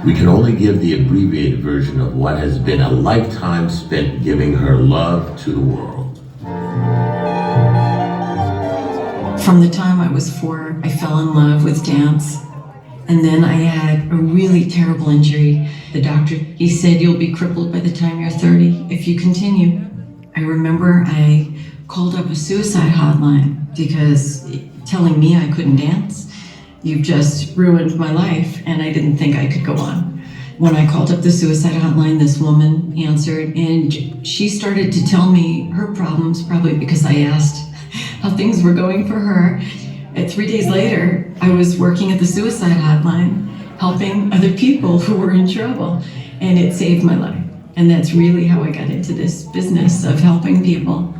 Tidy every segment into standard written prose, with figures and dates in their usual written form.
We can only give the abbreviated version of what has been a lifetime spent giving her love to the world. From the time I was 4, I fell in love with dance. And then I had a really terrible injury. The doctor, he said, you'll be crippled by the time you're 30 if you continue. I remember I called up a suicide hotline because telling me I couldn't dance, you've just ruined my life, and I didn't think I could go on. When I called up the suicide hotline, this woman answered, and she started to tell me her problems, probably because I asked how things were going for her. And 3 days later, I was working at the suicide hotline, helping other people who were in trouble, and it saved my life. And that's really how I got into this business of helping people.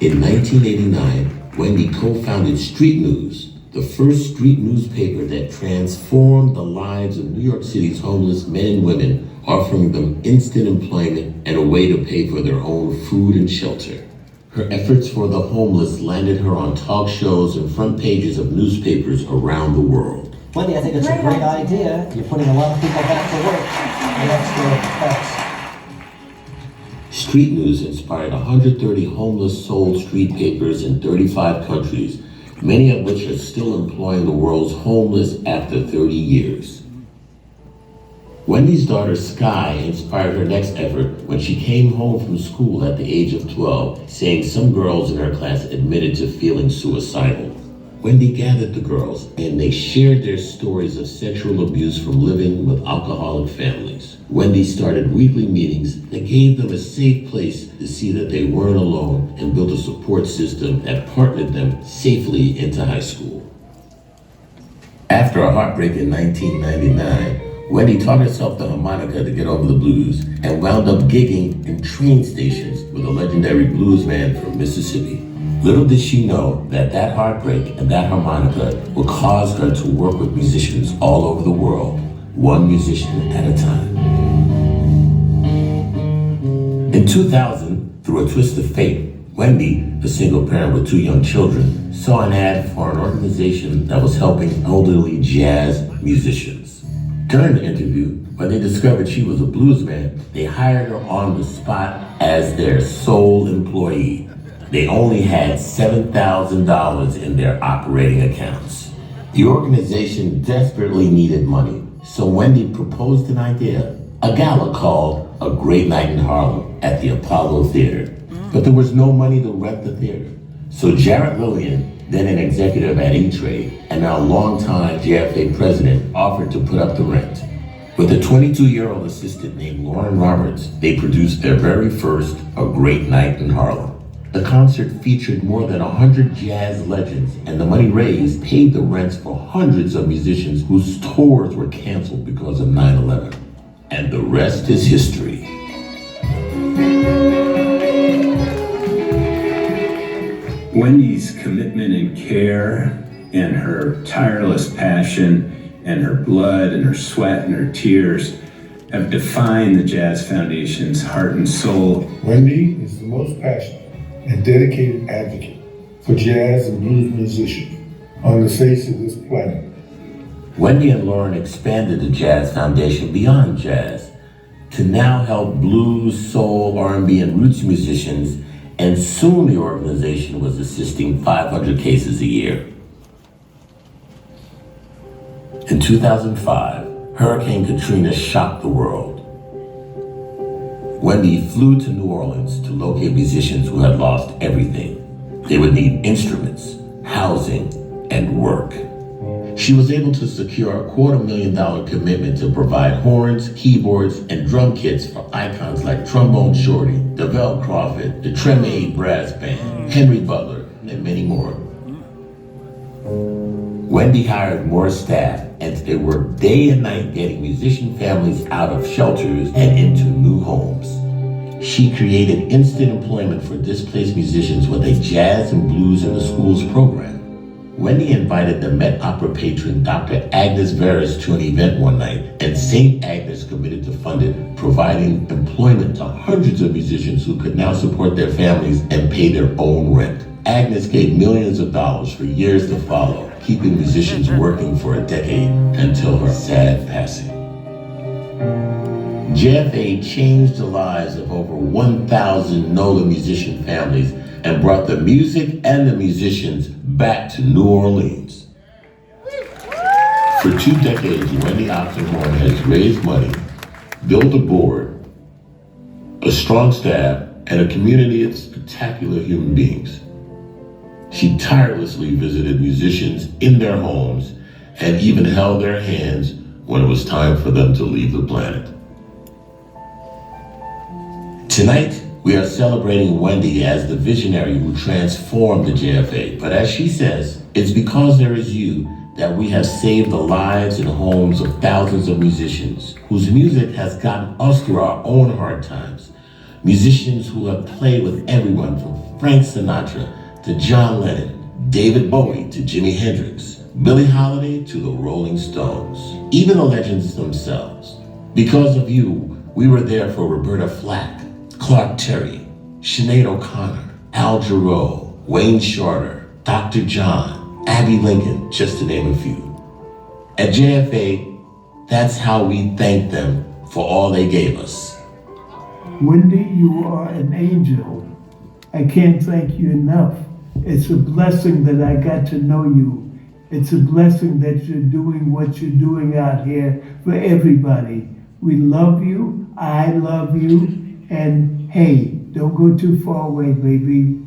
In 1989, Wendy co-founded Street News, the first street newspaper that transformed the lives of New York City's homeless men and women, offering them instant employment and a way to pay for their own food and shelter. Her efforts for the homeless landed her on talk shows and front pages of newspapers around the world. Wendy, I think it's a great idea. You're putting a lot of people back to work. And that's the effects. Street News inspired 130 homeless sold street papers in 35 countries, many of which are still employing the world's homeless after 30 years. Wendy's daughter Sky inspired her next effort when she came home from school at the age of 12, saying some girls in her class admitted to feeling suicidal. Wendy gathered the girls and they shared their stories of sexual abuse from living with alcoholic families. Wendy started weekly meetings that gave them a safe place to see that they weren't alone and built a support system that partnered them safely into high school. After a heartbreak in 1999, Wendy taught herself the harmonica to get over the blues and wound up gigging in train stations with a legendary blues man from Mississippi. Little did she know that that heartbreak and that harmonica would cause her to work with musicians all over the world, one musician at a time. In 2000, through a twist of fate, Wendy, a single parent with 2 young children, saw an ad for an organization that was helping elderly jazz musicians. During the interview, when they discovered she was a blues man, they hired her on the spot as their sole employee. They only had $7,000 in their operating accounts. The organization desperately needed money, so Wendy proposed an idea, a gala called A Great Night in Harlem at the Apollo Theater. But there was no money to rent the theater. So Jarrett Lillian, then an executive at E-Trade and now longtime JFA president, offered to put up the rent. With a 22-year-old assistant named Lauren Roberts, they produced their very first A Great Night in Harlem. The concert featured more than 100 jazz legends, and the money raised paid the rents for hundreds of musicians whose tours were canceled because of 9/11. And the rest is history. Wendy's commitment and care and her tireless passion and her blood and her sweat and her tears have defined the Jazz Foundation's heart and soul. Wendy is the most passionate and dedicated advocate for jazz and blues musicians on the face of this planet. Wendy and Lauren expanded the Jazz Foundation beyond jazz to now help blues, soul, R&B, and roots musicians, and soon the organization was assisting 500 cases a year. In 2005, Hurricane Katrina shocked the world. Wendy flew to New Orleans to locate musicians who had lost everything. They would need instruments, housing, and work. She was able to secure a $250,000 commitment to provide horns, keyboards, and drum kits for icons like Trombone Shorty, DeVell Crawford, the Treme Brass Band, Henry Butler, and many more. Wendy hired more staff, and they worked day and night getting musician families out of shelters and into new homes. She created instant employment for displaced musicians with a Jazz and Blues in the Schools program. Wendy invited the Met Opera patron Dr. Agnes Veris to an event one night, and St. Agnes committed to fund it, providing employment to hundreds of musicians who could now support their families and pay their own rent. Agnes gave millions of dollars for years to follow, keeping musicians working for a decade until her sad passing. JFA changed the lives of over 1,000 NOLA musician families and brought the music and the musicians back to New Orleans. For 2 decades, Wendy Oxenhorn has raised money, built a board, a strong staff, and a community of spectacular human beings. She tirelessly visited musicians in their homes and even held their hands when it was time for them to leave the planet. Tonight, we are celebrating Wendy as the visionary who transformed the JFA. But as she says, it's because there is you that we have saved the lives and homes of thousands of musicians whose music has gotten us through our own hard times. Musicians who have played with everyone from Frank Sinatra to John Lennon, David Bowie to Jimi Hendrix, Billie Holiday to the Rolling Stones, even the legends themselves. Because of you, we were there for Roberta Flack, Clark Terry, Sinead O'Connor, Al Jarreau, Wayne Shorter, Dr. John, Abby Lincoln, just to name a few. At JFA, that's how we thank them for all they gave us. Wendy, you are an angel. I can't thank you enough. It's a blessing that I got to know you. It's a blessing that you're doing what you're doing out here for everybody. We love you. I love you. And hey, don't go too far away, baby.